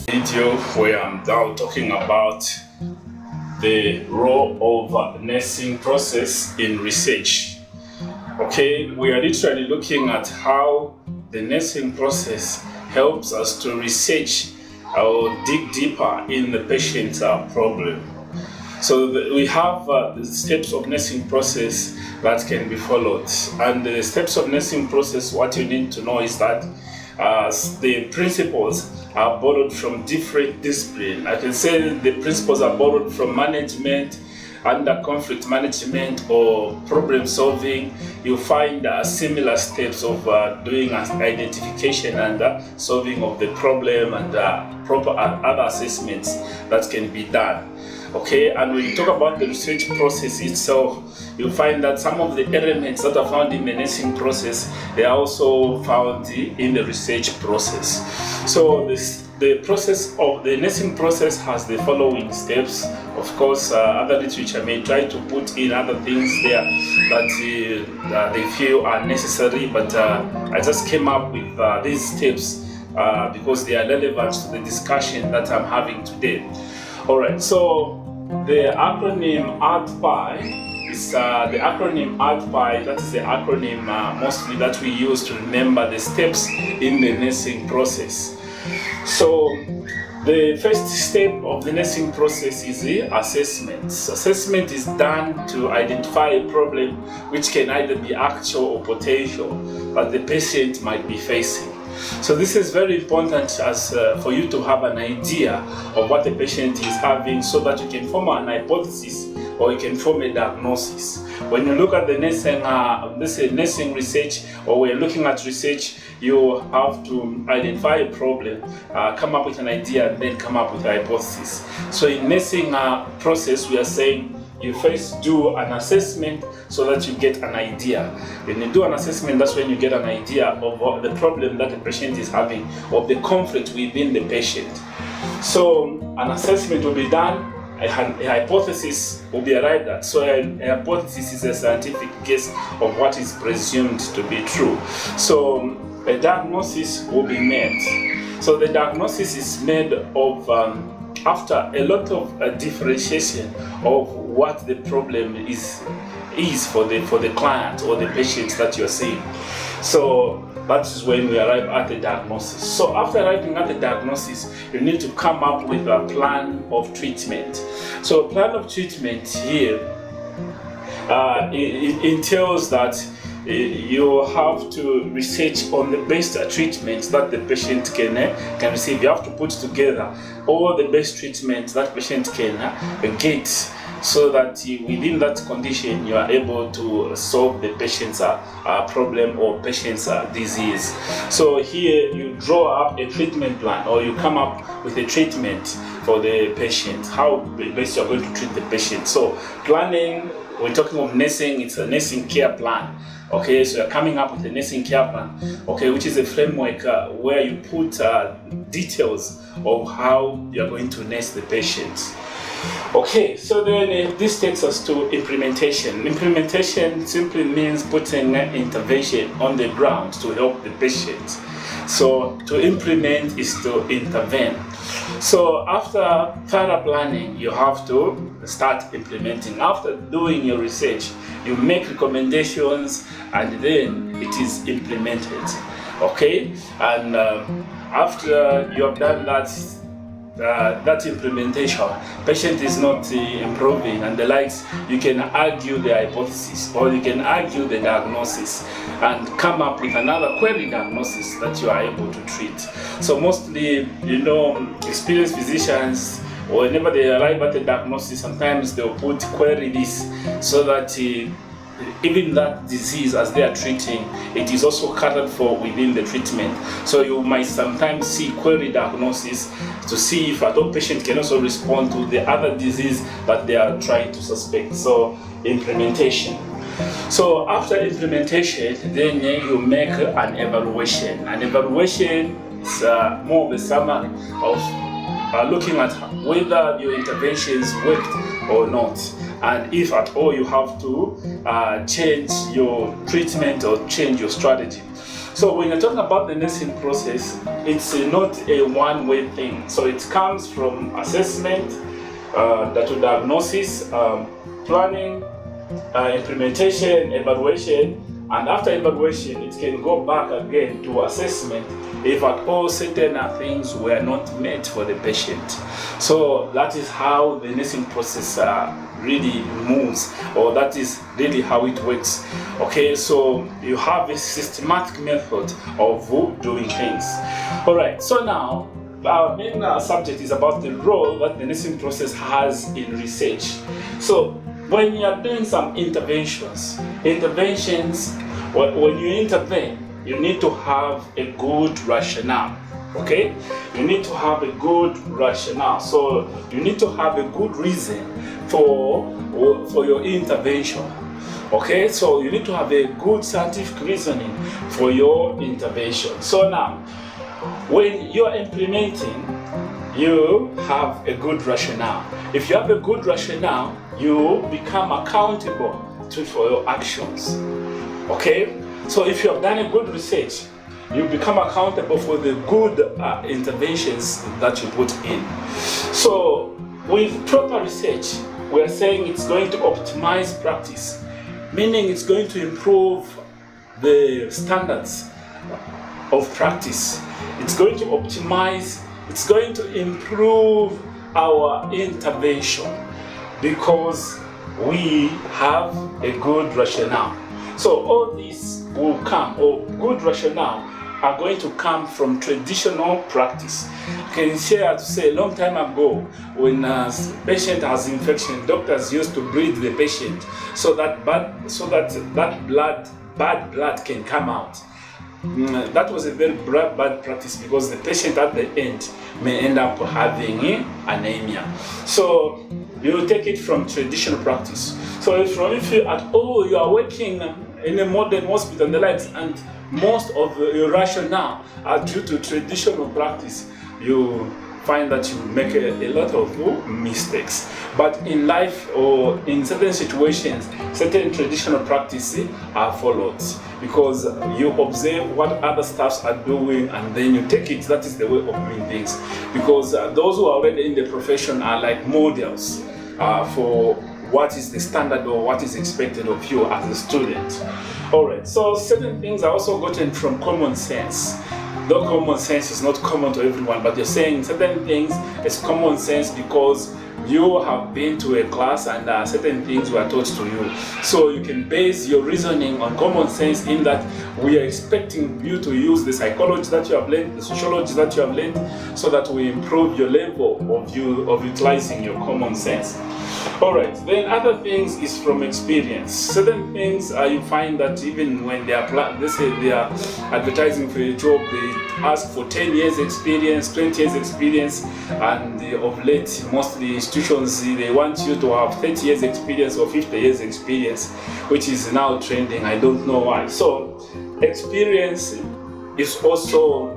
Video where I'm now talking about the role of nursing process in research. Okay, we are literally looking at how the nursing process helps us to research or dig deeper in the patient's problem. So we have the steps of nursing process that can be followed, and the steps of nursing process, what you need to know is that the principles are borrowed from different disciplines. I can say the principles are borrowed from management, under conflict management or problem solving. You find similar steps of doing identification and solving of the problem and proper other assessments that can be done. Okay, and when you talk about the research process itself, you find that some of the elements that are found in the nursing process, they are also found in the research process. So the process of the nursing process has the following steps. Of course, other literature may try to put in other things there that they feel are necessary, but I just came up with these steps because they are relevant to the discussion that I'm having today. All right, so the acronym ARTPI is that is the acronym mostly that we use to remember the steps in the nursing process. So the first step of the nursing process is the assessment. Assessment is done to identify a problem which can either be actual or potential that the patient might be facing. So this is very important as for you to have an idea of what the patient is having, so that you can form an hypothesis or you can form a diagnosis. When you look at the nursing research, or we're looking at research, you have to identify a problem, come up with an idea, and then come up with a hypothesis. So in nursing process, we are saying you first do an assessment so that you get an idea. When you do an assessment, that's when you get an idea of the problem that the patient is having, of the conflict within the patient. So an assessment will be done, a hypothesis will be arrived at. So a hypothesis is a scientific guess of what is presumed to be true. So a diagnosis will be made. So the diagnosis is made of after a lot of differentiation of what the problem is for the client or the patient that you're seeing. So that is when we arrive at the diagnosis. So after arriving at the diagnosis, you need to come up with a plan of treatment. So a plan of treatment here it entails that you have to research on the best treatments that the patient can receive. You have to put together all the best treatments that patient can get, so that within that condition you are able to solve the patient's problem or patient's disease. So here you draw up a treatment plan, or you come up with a treatment for the patient, how best you are going to treat the patient. So planning, we're talking of nursing, it's a nursing care plan. Okay, so you're coming up with a nursing care plan, okay, which is a framework where you put details of how you're going to nurse the patient. Okay, so then this takes us to implementation. Implementation simply means putting intervention on the ground to help the patient. So to implement is to intervene. So after thorough planning, you have to start implementing. After doing your research, you make recommendations, and then it is implemented. Okay, and after you have done that implementation, patient is not improving and the likes, you can argue the hypothesis, or you can argue the diagnosis and come up with another query diagnosis that you are able to treat. So mostly, experienced physicians, whenever they arrive at a diagnosis, sometimes they'll put query this, so that even that disease as they are treating, it is also catered for within the treatment. So you might sometimes see query diagnosis to see if a patient can also respond to the other disease that they are trying to suspect. So implementation. So after implementation, then you make an evaluation. An evaluation is more of a summary of looking at whether your interventions worked or not, and if at all you have to change your treatment or change your strategy. So when you're talking about the nursing process, it's not a one-way thing. So it comes from assessment, data diagnosis, planning, implementation, evaluation, and after evaluation, it can go back again to assessment if at all certain things were not met for the patient. So that is how the nursing process really moves, or that is really how it works. Okay, so you have a systematic method of doing things. All right, so now our main subject is about the role that the nursing process has in research. So when you are doing some interventions, when you intervene, you need to have a good rationale. Okay, you need to have a good rationale. So you need to have a good reason for your intervention. Okay, so you need to have a good scientific reasoning for your intervention. So now, when you are implementing, you have a good rationale. If you have a good rationale, you become accountable for your actions. Okay, so if you have done a good research, you become accountable for the good interventions that you put in. So with proper research, we are saying it's going to optimize practice, meaning it's going to improve the standards of practice. It's going to optimize, it's going to improve our intervention because we have a good rationale. So all this will come, or good rationale are going to come from traditional practice. I can share to say a long time ago, when a patient has infection, doctors used to breathe the patient so that bad blood can come out. That was a very bad practice because the patient at the end may end up having anemia. So you take it from traditional practice. So if you at all you are working in a modern hospital and the likes, and most of your rationale are due to traditional practice, you find that you make a lot of mistakes. But in life or in certain situations, certain traditional practices are followed because you observe what other staffs are doing and then you take it. That is the way of doing things, because those who are already in the profession are like models for what is the standard or what is expected of you as a student. Alright, so certain things are also gotten from common sense. Though common sense is not common to everyone, but you're saying certain things is common sense because you have been to a class and certain things were taught to you. So you can base your reasoning on common sense, in that we are expecting you to use the psychology that you have learned, the sociology that you have learned, so that we improve your level of utilizing your common sense. Alright, then other things is from experience. Certain things you find that even when they are advertising for a job, they ask for 10 years experience, 20 years experience, and of late mostly institutions they want you to have 30 years experience or 50 years experience, which is now trending. I don't know why. So experience is also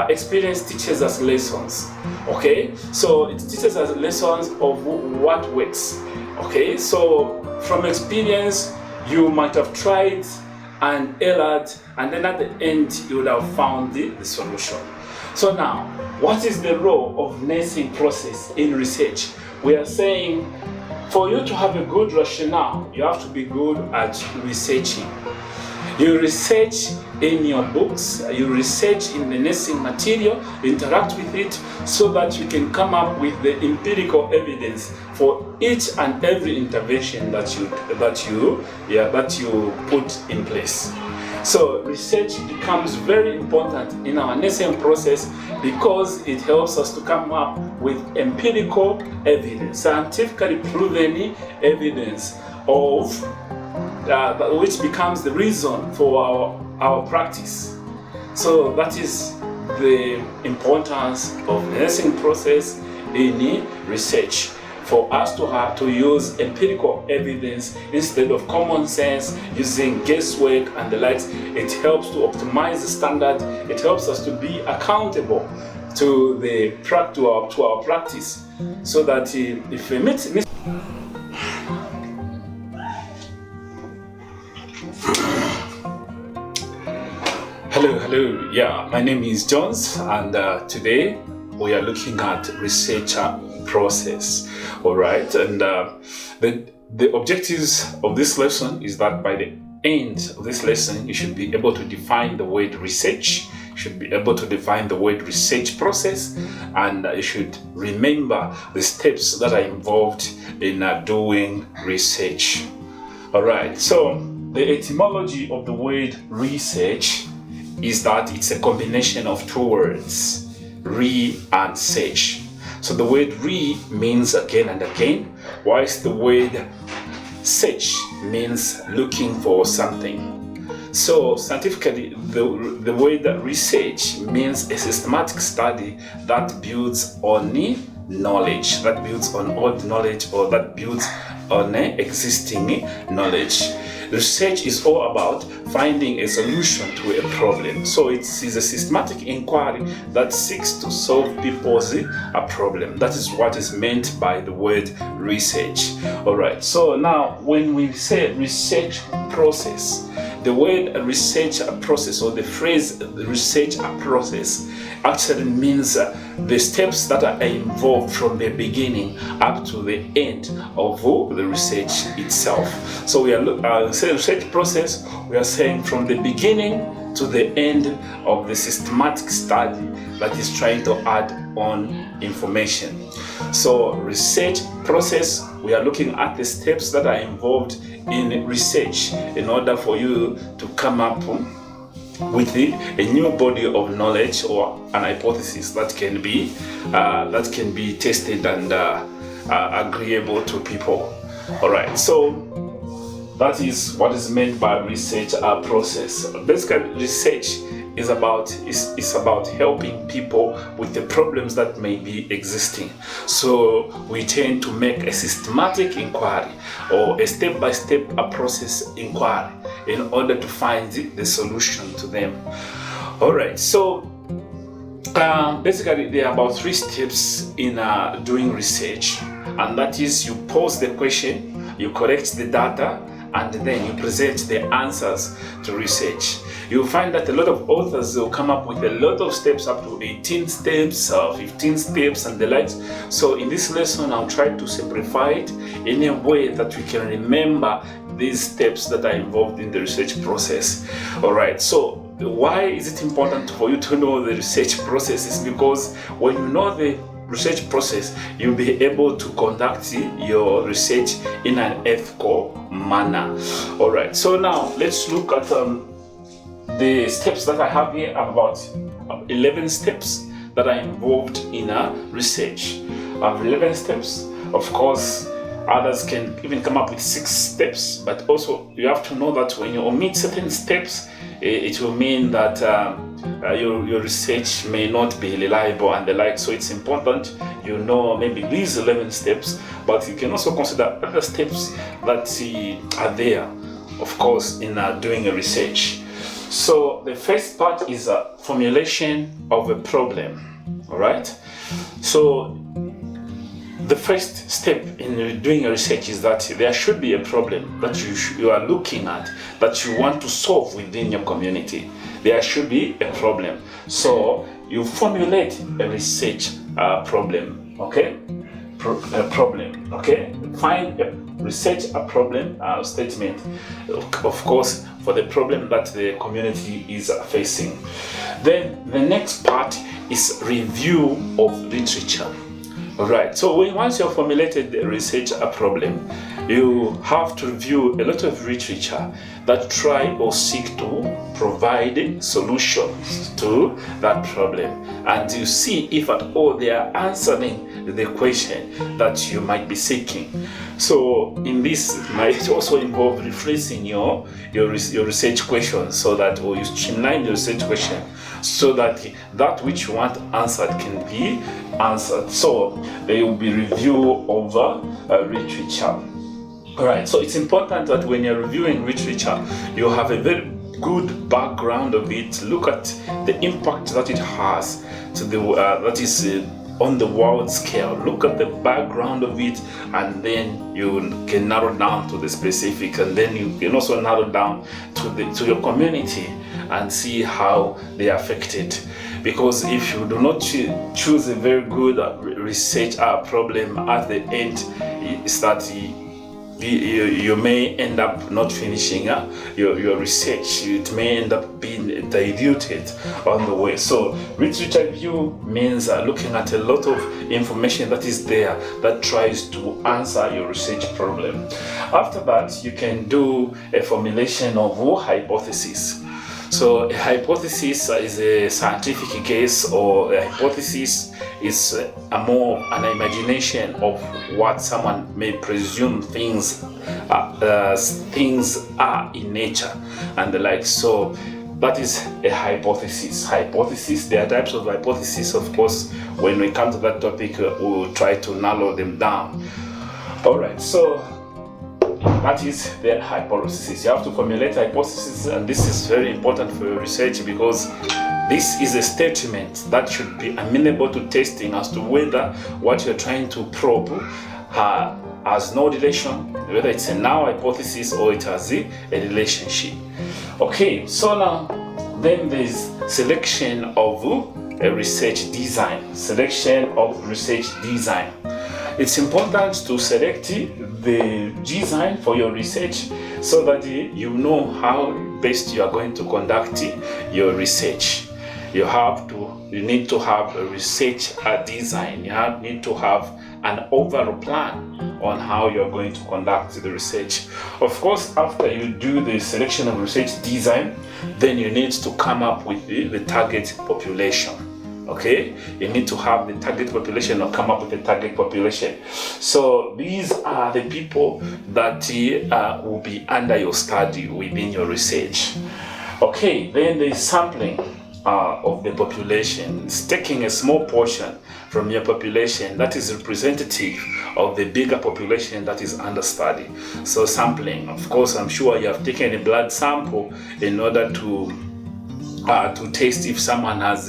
experience teaches us lessons. Okay, so it teaches us lessons of what works. Okay, so from experience you might have tried and erred, and then at the end you would have found the solution. So now, what is the role of nursing process in research? We are saying for you to have a good rationale, you have to be good at researching. You research in your books, you research in the nursing material, interact with it so that you can come up with the empirical evidence for each and every intervention that you put in place. So research becomes very important in our nursing process because it helps us to come up with empirical evidence, scientifically proven evidence of which becomes the reason for our practice. So that is the importance of the nursing process in research, for us to have to use empirical evidence instead of common sense, using guesswork and the likes. It helps to optimize the standard. It helps us to be accountable to our practice, so that if we meet Hello. Hello, yeah, my name is Jones, and today we are looking at researcher process. All right, and the objectives of this lesson is that by the end of this lesson, you should be able to define the word research. You should be able to define the word research process, and you should remember the steps that are involved in doing research. All right, so the etymology of the word research is that it's a combination of two words, re and search. So the word re means again and again, whilst the word search means looking for something. So scientifically, the word research means a systematic study that builds on knowledge, that builds on old knowledge, or that builds on existing knowledge. Research is all about finding a solution to a problem. So it is a systematic inquiry that seeks to solve people's problem. That is what is meant by the word research. All right. So now, when we say research process, the word research process, or the phrase research process, actually means the steps that are involved from the beginning up to the end of the research itself. So we are saying research process, we are saying from the beginning to the end of the systematic study that is trying to add on information. So research process, we are looking at the steps that are involved in research in order for you to come up with a new body of knowledge or an hypothesis that can be tested and agreeable to people. All right, so that is what is meant by research process. Basically, research is about helping people with the problems that may be existing. So we tend to make a systematic inquiry or a step-by-step process inquiry in order to find the solution to them. All right, so basically there are about 3 steps in doing research, and that is you pose the question, you collect the data, and then you present the answers to research. You'll find that a lot of authors will come up with a lot of steps, up to 18 steps, 15 steps, and the likes. So in this lesson, I'll try to simplify it in a way that we can remember these steps that are involved in the research process. All right, so why is it important for you to know the research process? Is because when you know the research process, you'll be able to conduct your research in an ethical manner. All right, so now let's look at the steps that I have here. About 11 steps that are involved in research. I have 11 steps. Of course, others can even come up with 6 steps, but also you have to know that when you omit certain steps, it will mean that your research may not be reliable and the like. So it's important you know maybe these 11 steps, but you can also consider other steps that are there, of course, in doing a research. So the first part is a formulation of a problem. All right, so the first step in doing a research is that there should be a problem that you are looking at, that you want to solve within your community. There should be a problem. So you formulate a research problem, okay? Problem, okay? Find a research problem statement, of course, for the problem that the community is facing. Then the next part is review of literature. All right, so once you have formulated the research problem, you have to review a lot of literature that try or seek to provide solutions to that problem, and you see if at all they are answering the question that you might be seeking. So in this might also involve rephrasing your research question, so that, or you streamline your research question so that that which you want answered can be answered. So there will be review over literature. All right, so it's important that when you're reviewing literature, you have a very good background of it. Look at the impact that it has to the that is on the world scale. Look at the background of it, and then you can narrow down to the specific, and then you can also narrow down to your community and see how they are affected. Because if you do not choose a very good research problem at the end, it's that you may end up not finishing your research. It may end up being diluted on the way. So research review means looking at a lot of information that is there that tries to answer your research problem. After that, you can do a formulation of hypothesis. So a hypothesis is a scientific case, or a hypothesis is more an imagination of what someone may presume things are in nature and the like. So that is a hypothesis. There are types of hypotheses, of course. When we come to that topic, we'll try to narrow them down. All right, so that is the hypothesis. You have to formulate hypothesis, and this is very important for your research, because this is a statement that should be amenable to testing as to whether what you're trying to probe has no relation, whether it's a null hypothesis or it has a relationship. Okay, so now then there's selection of a research design. It's important to select the design for your research so that you know how best you are going to conduct your research. You need to have a research design. You need to have an overall plan on how you're going to conduct the research. Of course, after you do the selection of research design, then you need to come up with the target population. Okay, you need to have the target population or come up with a target population. So these are the people that will be under your study within your research. Okay, then the sampling of the population. It's taking a small portion from your population that is representative of the bigger population that is under study. So sampling, of course, I'm sure you have taken a blood sample in order to taste if someone has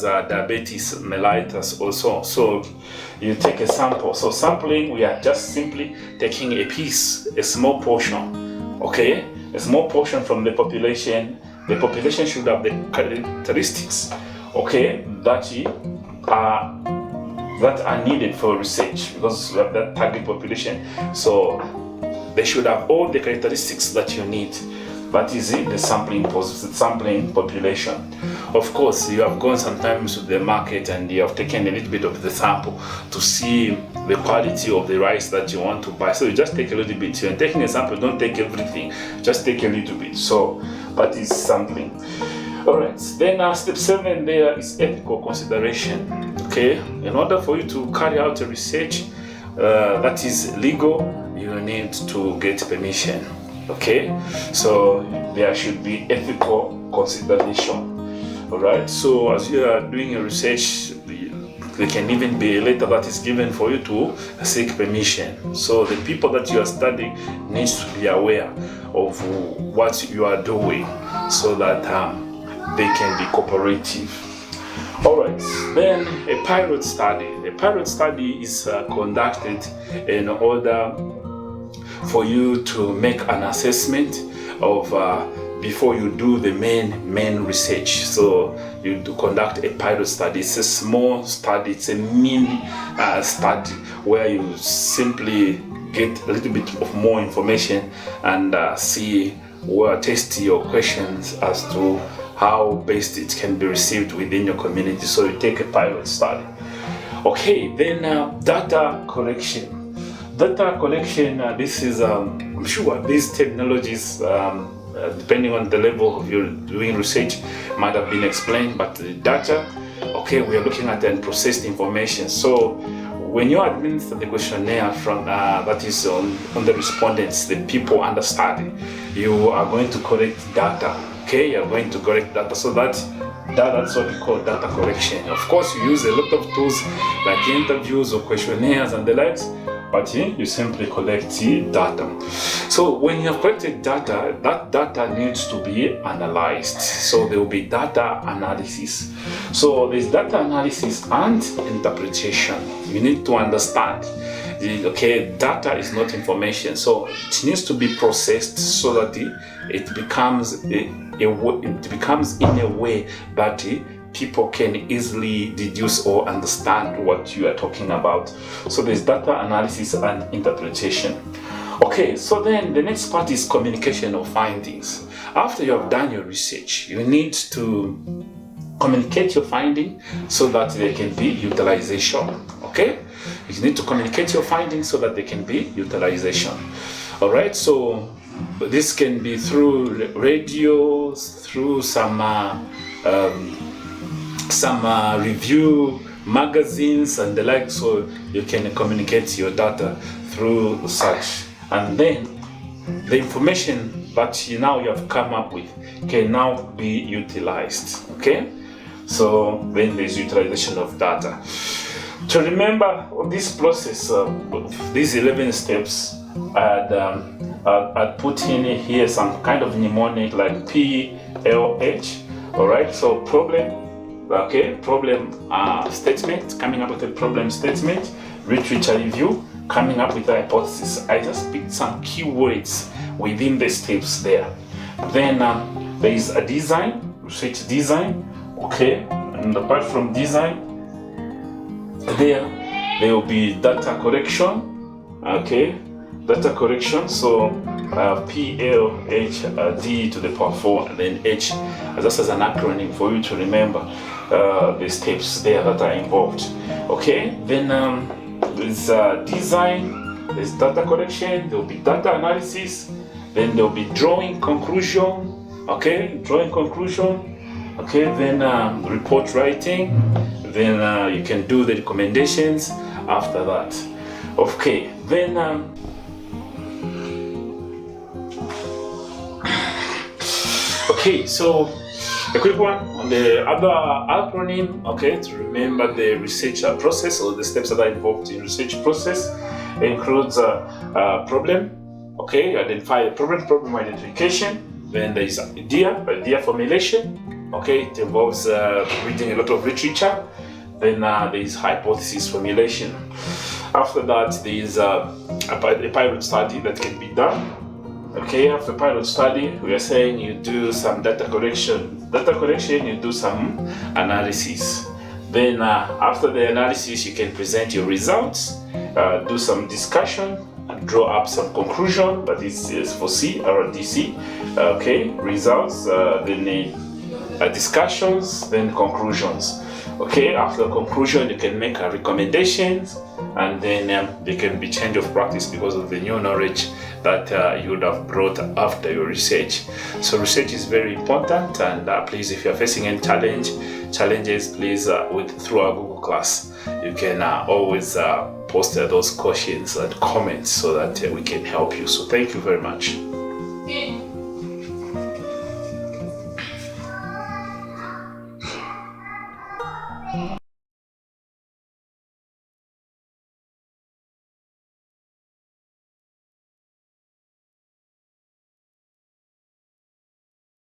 diabetes mellitus also. So you take a sample. So sampling, we are just simply taking a piece, a small portion, okay? A small portion from the population. The population should have the characteristics, okay, that are needed for research, because we have that target population. So they should have all the characteristics that you need. That is the sampling population. Of course, you have gone sometimes to the market and you have taken a little bit of the sample to see the quality of the rice that you want to buy. So you just take a little bit. You're taking a sample, don't take everything, just take a little bit. So that is sampling. All right, then step 7 there is ethical consideration. Okay, in order for you to carry out a research that is legal, you need to get permission. Okay, so there should be ethical consideration. All right, so as you are doing a research, there can even be a letter that is given for you to seek permission. So the people that you are studying needs to be aware of what you are doing, so that they can be cooperative. All right, then a pilot study. A pilot study is conducted in order for you to make an assessment of before you do the main research. So you conduct a pilot study. It's a small study, it's a mini study where you simply get a little bit of more information and test your questions as to how best it can be received within your community. So you take a pilot study. Okay, then data collection. Data collection, this is, I'm sure these technologies, depending on the level of your doing research, might have been explained, but the data, okay, we are looking at unprocessed information. So when you administer the questionnaire from that is on the respondents, the people under study, you are going to collect data, okay? You're going to collect data, so that's what we call data collection. Of course, you use a lot of tools like interviews or questionnaires and the likes, but you simply collect data. So when you have collected data, that data needs to be analyzed. So there will be data analysis. So there's data analysis and interpretation. You need to understand, okay, data is not information, so it needs to be processed so that it becomes it becomes in a way that people can easily deduce or understand what you are talking about. So there's data analysis and interpretation. Okay, so then the next part is communication of findings. After you have done your research, you need to communicate your finding so that there can be utilization. Okay, you need to communicate your findings so that there can be utilization. All right, so this can be through radio, through some review magazines and the like, so you can communicate your data through such. And then the information that you have come up with can now be utilized. Okay, so then there's utilization of data. To remember this process, these 11 steps, I'd put in here some kind of mnemonic like PLH. All right, so problem, okay, problem statement, coming up with a problem statement, literature review, coming up with a hypothesis. I just picked some keywords within the steps there. Then there is a design, research design, okay, and apart from design, there will be data collection, okay, data collection. So PLHD to the power 4, and then H just as an acronym for you to remember the steps there that are involved. Okay, then there's design, there's data collection, there will be data analysis, then there will be drawing conclusion, okay, drawing conclusion, okay, then report writing, then you can do the recommendations after that. Okay, then okay, so a quick one on the other acronym, okay, to remember the research process, or the steps that are involved in research process. It includes problem, okay, identify a problem identification. Then there is idea formulation, okay, it involves reading a lot of literature. Then there is hypothesis formulation. After that, there is a pilot study that can be done. Okay, after pilot study, we are saying you do some data collection. Data collection, you do some analysis. Then after the analysis, you can present your results, do some discussion, and draw up some conclusion. That is for C or DC. Okay, results, then discussions, then conclusions. Okay, after conclusion, you can make recommendations, and then there can be change of practice because of the new knowledge that you would have brought after your research. So research is very important, and please, if you're facing any challenges, please, through our Google class, you can always post those questions and comments so that we can help you. So thank you very much.